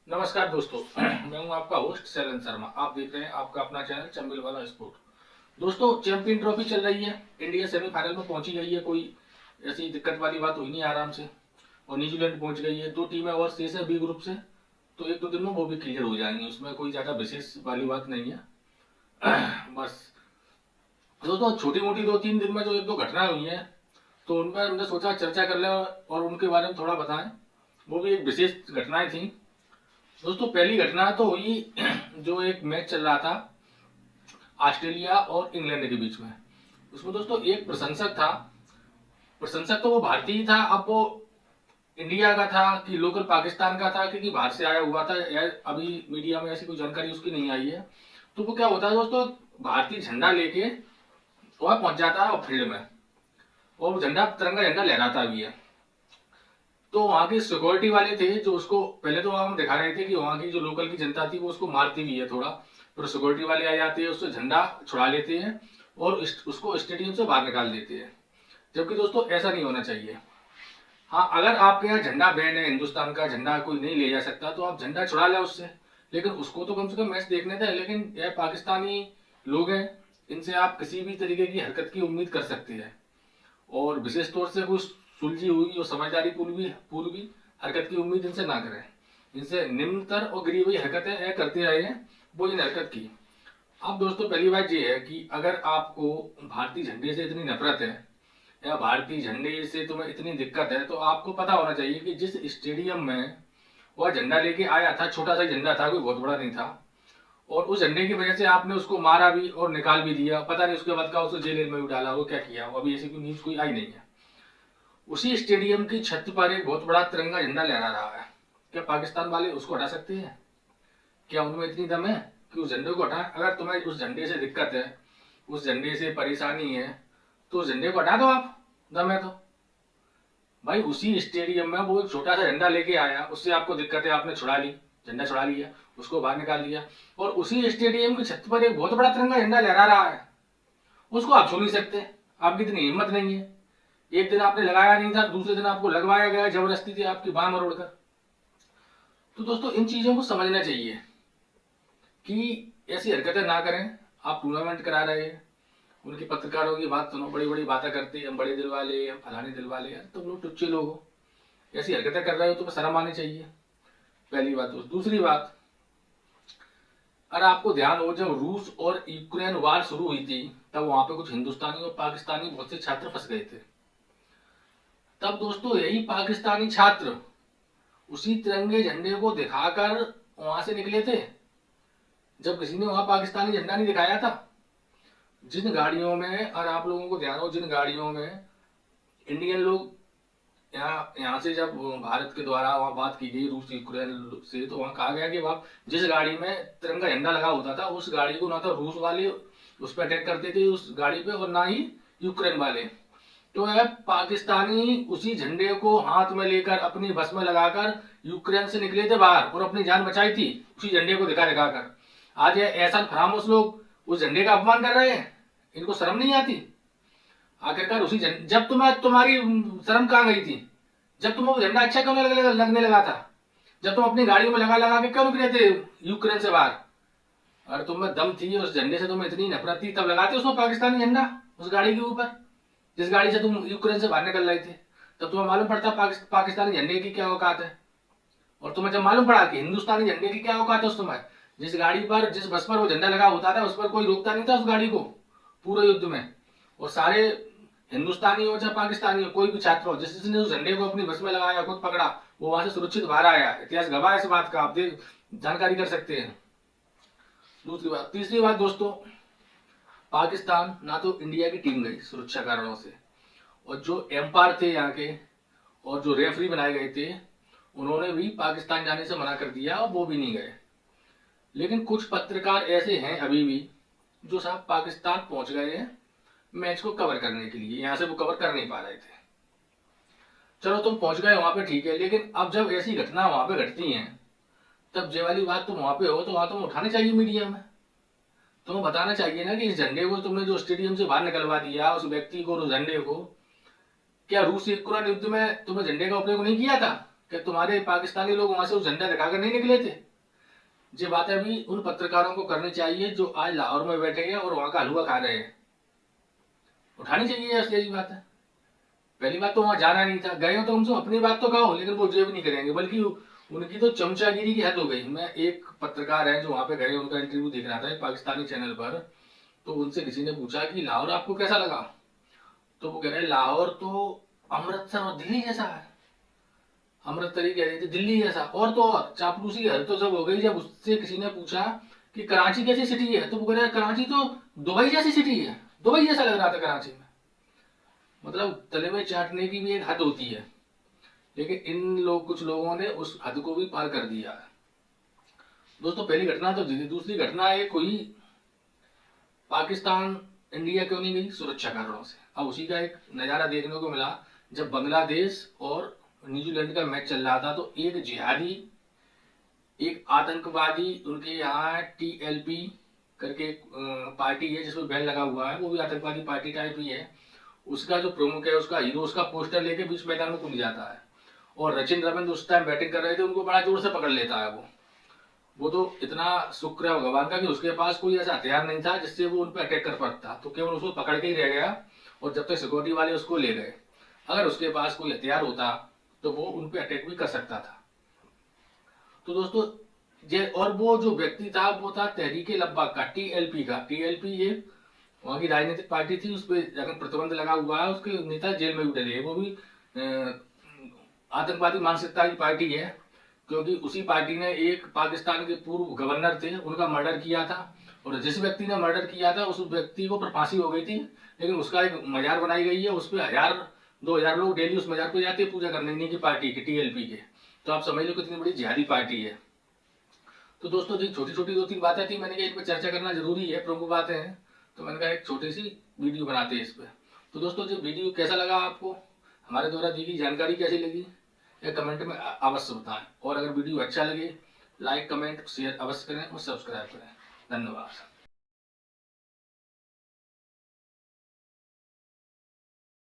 नमस्कार दोस्तों। मैं हूं आपका होस्ट शैलन शर्मा। आप देख रहे हैं आपका अपना चैनल चंबल वाला स्पोर्ट। दोस्तों, चैंपियन ट्रॉफी चल रही है। इंडिया सेमीफाइनल में पहुंची गई है। कोई ऐसी दिक्कत वाली बात हुई नहीं, आराम से। और न्यूजीलैंड पहुंच गई है। 2 टीमें और शेष है बी ग्रुप से, तो 1-2 दिन में वो भी क्लियर हो जाएंगी। उसमें कोई ज्यादा विशेष वाली बात नहीं है। बस दोस्तों, छोटी मोटी 2-3 दिन में जो 1-2 घटनाएं हुई हैं, तो उन पर हमने सोचा चर्चा कर लें और उनके बारे में थोड़ा बताएं। वो भी एक विशेष घटनाएं थी। दोस्तों, पहली घटना तो हुई जो एक मैच चल रहा था ऑस्ट्रेलिया और इंग्लैंड के बीच में। उसमें दोस्तों एक प्रशंसक था। प्रशंसक तो वो भारतीय ही था। अब वो इंडिया का था कि लोकल पाकिस्तान का था, क्योंकि बाहर से आया हुआ था। अभी मीडिया में ऐसी कोई जानकारी उसकी नहीं आई है। तो वो क्या होता है दोस्तों, भारतीय झंडा लेके वहां पहुंच जाता है फील्ड में, और झंडा तिरंगा झंडा लहराता भी है। तो वहां के सिक्योरिटी वाले थे जो उसको पहले तो हम दिखा रहे थे कि वहां की जो लोकल की जनता थी वो उसको मारती भी है थोड़ा। फिर सिक्योरिटी वाले आ जाते हैं, उससे झंडा छुड़ा लेते हैं और उसको स्टेडियम से बाहर निकाल देते हैं। जबकि दोस्तों ऐसा नहीं होना चाहिए। हाँ, अगर आपके यहाँ झंडा बैन है, हिंदुस्तान का झंडा कोई नहीं ले जा सकता, तो आप झंडा छुड़ा लें उससे। लेकिन उसको तो कम से कम मैच देखने दें। लेकिन यह पाकिस्तानी लोग हैं, इनसे आप किसी भी तरीके की हरकत की उम्मीद कर सकते हैं। और विशेष तौर से कुछ सुलझी हुई और समझदारी पूर्वी हरकत की उम्मीद इनसे ना करें। इनसे निम्नतर और गिरी हुई हरकतें करते रहे हैं, वो इन हरकत की। अब दोस्तों, पहली बात ये है कि अगर आपको भारतीय झंडे से इतनी नफरत है या भारतीय झंडे से तुम्हें इतनी दिक्कत है, तो आपको पता होना चाहिए कि जिस स्टेडियम में वह झंडा लेके आया था, छोटा सा झंडा था, कोई बहुत बड़ा नहीं था। और उस झंडे की वजह से आपने उसको मारा भी और निकाल भी दिया। पता नहीं उसके बाद का उसको जेल में भी डाला, वो क्या किया, वो अभी ऐसी कोई न्यूज कोई आई नहीं है। उसी स्टेडियम की छत पर एक बहुत बड़ा तिरंगा झंडा लहरा रहा है। क्या पाकिस्तान वाले उसको हटा सकते हैं? क्या उनमें इतनी दम है कि उस झंडे को हटाएं? अगर तुम्हें उस झंडे से दिक्कत है, उस झंडे से परेशानी है, तो उस झंडे को हटा दो आप। दम है तो भाई, उसी स्टेडियम में वो एक छोटा सा झंडा लेके आया, उससे आपको दिक्कत है, आपने छुड़ा ली, झंडा छुड़ा लिया, उसको बाहर निकाल दिया। और उसी स्टेडियम की छत पर एक बहुत बड़ा तिरंगा झंडा लहरा रहा है, उसको आप छू नहीं सकते। आपकी इतनी हिम्मत नहीं है। एक दिन आपने लगाया नहीं था, दूसरे दिन आपको लगवाया गया जबरदस्ती थी, आपकी बांह मरोड़कर। तो दोस्तों, इन चीजों को समझना चाहिए कि ऐसी हरकतें ना करें। आप टूर्नामेंट करा रहे हैं, उनके पत्रकारों की बात सुनो, बड़ी बड़ी बातें करते हैं, हम बड़े दिल वाले, हम फलाने दिल वाले। यार तुम लोग टुच्चे लोग हो, ऐसी हरकतें कर रहे हो, तुम्हें शर्म आनी चाहिए। पहली बात। दोस्त, दूसरी बात, अगर आपको ध्यान हो, जब रूस और यूक्रेन वार शुरू हुई थी, तब वहां पे कुछ हिंदुस्तानी और पाकिस्तानी बहुत से छात्र फंस गए थे। तब दोस्तों यही पाकिस्तानी छात्र उसी तिरंगे झंडे को दिखाकर वहां से निकले थे, जब किसी ने वहां पाकिस्तानी झंडा नहीं दिखाया था। जिन गाड़ियों में, और आप लोगों को ध्यान हो, जिन गाड़ियों में इंडियन लोग यहाँ से जब भारत के द्वारा वहां बात की गई रूस यूक्रेन से, तो वहां कहा गया कि वहां जिस गाड़ी में तिरंगा झंडा लगा होता था, उस गाड़ी को ना तो रूस वाले उस पर अटैक करते थे उस गाड़ी पे, और ना ही यूक्रेन वाले। तो है पाकिस्तानी उसी झंडे को हाथ में लेकर अपनी बस में लगाकर यूक्रेन से निकले थे बाहर, और अपनी जान बचाई थी उसी झंडे को दिखा दिखा कर। आज ये ऐसा फरामोश लोग उस झंडे का अपमान कर रहे हैं, इनको शर्म नहीं आती? आखिरकार उसी जब तुम्हारी शर्म कहाँ गई थी? जब तुम्हें वो झंडा अच्छा क्यों लगने लगा था? जब तुम अपनी गाड़ियों में लगा लगा के क्यों निकले थे यूक्रेन से बाहर? अगर तुम्हें दम थी, उस झंडे से तुम्हें इतनी नफरत थी, तब लगाते उसमें पाकिस्तानी झंडा उस गाड़ी के ऊपर, जिस गाड़ी से तुम यूक्रेन से बाहर निकल रहे थे। तब तुम्हें मालूम पड़ता पाकिस्तानी झंडे की क्या औकात है। और तुम्हें जब मालूम पड़ा कि हिंदुस्तानी झंडे की क्या औकात है, उस समय जिस गाड़ी पर, जिस बस पर वो झंडा लगा होता था, उस पर कोई रोकता नहीं था उस गाड़ी को पूरे युद्ध में। और सारे हिंदुस्तानी हो चाहे पाकिस्तानी हो, कोई भी छात्र हो, जिसने उस झंडे को अपनी बस में लगाया, खुद पकड़ा, वो वहां से सुरक्षित बाहर आया। इतिहास गवाह है इस बात का, आप देख जानकारी कर सकते हैं। दूसरी बात। तीसरी बात दोस्तों, पाकिस्तान ना तो इंडिया की टीम गई सुरक्षा कारणों से, और जो एम्पायर थे यहाँ के और जो रेफरी बनाए गए थे, उन्होंने भी पाकिस्तान जाने से मना कर दिया और वो भी नहीं गए। लेकिन कुछ पत्रकार ऐसे हैं अभी भी जो साहब पाकिस्तान पहुंच गए हैं मैच को कवर करने के लिए, यहां से वो कवर कर नहीं पा रहे थे। चलो तुम पहुंच गए वहां पे, ठीक है, लेकिन अब जब ऐसी घटना वहां पे घटती हैं, तब जे वाली बात, तुम वहां पे हो तो वहां तुम उठानी चाहिए मीडिया में। तुम्हें बताना चाहिए ना कि इस झंडे को तुमने जो स्टेडियम से बाहर निकलवा दिया, उस व्यक्ति को, उस झंडे को, क्या रूस यूक्रेन युद्ध में तुमने झंडे का उपयोग नहीं किया था? कि तुम्हारे पाकिस्तानी लोग वहां से उस झंडा दिखाकर नहीं निकले थे? ये बातें अभी उन पत्रकारों को करनी चाहिए जो आज लाहौर में बैठे हैं और वहां का हलवा खा रहे हैं। उठानी चाहिए असली बात है। पहली बात तो वहां जाना नहीं था, गए हो तो उनसे अपनी बात तो कहो, लेकिन वो ये भी नहीं करेंगे, बल्कि उनकी तो चमचागिरी की हद हो गई। मैं एक पत्रकार है जो वहां पे गए, उनका इंटरव्यू देख रहा था एक पाकिस्तानी चैनल पर, तो उनसे किसी ने पूछा कि लाहौर आपको कैसा लगा, तो वो कह रहे लाहौर तो अमृतसर और दिल्ली जैसा है। अमृतसर ही कह रही थी दिल्ली जैसा, और तो और चापलूसी की हद तो जब हो गई जब उससे किसी ने पूछा कि कराची कैसी सिटी है, तो वो कह रहा है कराची तो दुबई जैसी सिटी है, दुबई जैसा लग रहा था कराची में। मतलब तले में चाटने की भी एक हद होती है, लेकिन इन लोग कुछ लोगों ने उस हद को भी पार कर दिया है। दोस्तों पहली घटना तो दूसरी घटना एक हुई, पाकिस्तान इंडिया क्यों नहीं गई? सुरक्षा कारणों से। अब उसी का एक नज़ारा देखने को मिला जब बांग्लादेश और न्यूजीलैंड का मैच चल रहा था, तो एक जिहादी, एक आतंकवादी, उनके यहाँ TLP करके पार्टी है जिसमें बैन लगा हुआ है, वो भी आतंकवादी पार्टी टाइप ही है, उसका जो प्रमुख है, उसका हीरो, उसका पोस्टर लेके बीच मैदान में कूद जाता है, और रचिन रविंद्र उस टाइम बैटिंग कर रहे थे, उनको बड़ा जोर से पकड़ लेता है वो तो इतना शुक्र है भगवान का कि उसके पास कोई ऐसा हथियार नहीं था जिससे वो उन पर अटैक कर पाता, तो केवल उसको पकड़ के ही रह गया, और जब तक सिक्योरिटी वाले उसको ले गए। अगर उसके पास कोई हथियार होता तो वो उन पर अटैक भी कर सकता था। तो दोस्तों और वो जो व्यक्ति था वो था तहरीके लब्बाक का, TLP का। TLP ये वहाँ की राजनीतिक पार्टी थी, उस पर अगर प्रतिबंध लगा हुआ है, उसके नेता जेल में भी डले हैं, वो भी आतंकवादी मानसिकता की पार्टी है, क्योंकि उसी पार्टी ने एक पाकिस्तान के पूर्व गवर्नर थे उनका मर्डर किया था, और जिस व्यक्ति ने मर्डर किया था उस व्यक्ति को पर फांसी हो गई थी, लेकिन उसका एक मजार बनाई गई है, उस पर 1000-2000 लोग डेली उस मजार पर जाते हैं पूजा करने, इन्हीं की पार्टी के, TLP के। तो आप समझ लो कितनी बड़ी जिहादी पार्टी है। तो दोस्तों जी छोटी छोटी 2-3 बातें थी, मैंने कहा इन पर चर्चा करना जरूरी है, प्रमुख बातें हैं, तो मैंने कहा एक छोटी सी वीडियो बनाते हैं इस पर। तो दोस्तों जो वीडियो कैसा लगा आपको, हमारे द्वारा दी गई जानकारी कैसी लगी, या कमेंट में अवश्य बताएं, और अगर वीडियो अच्छा लगे लाइक कमेंट शेयर अवश्य करें और सब्सक्राइब करें। धन्यवाद।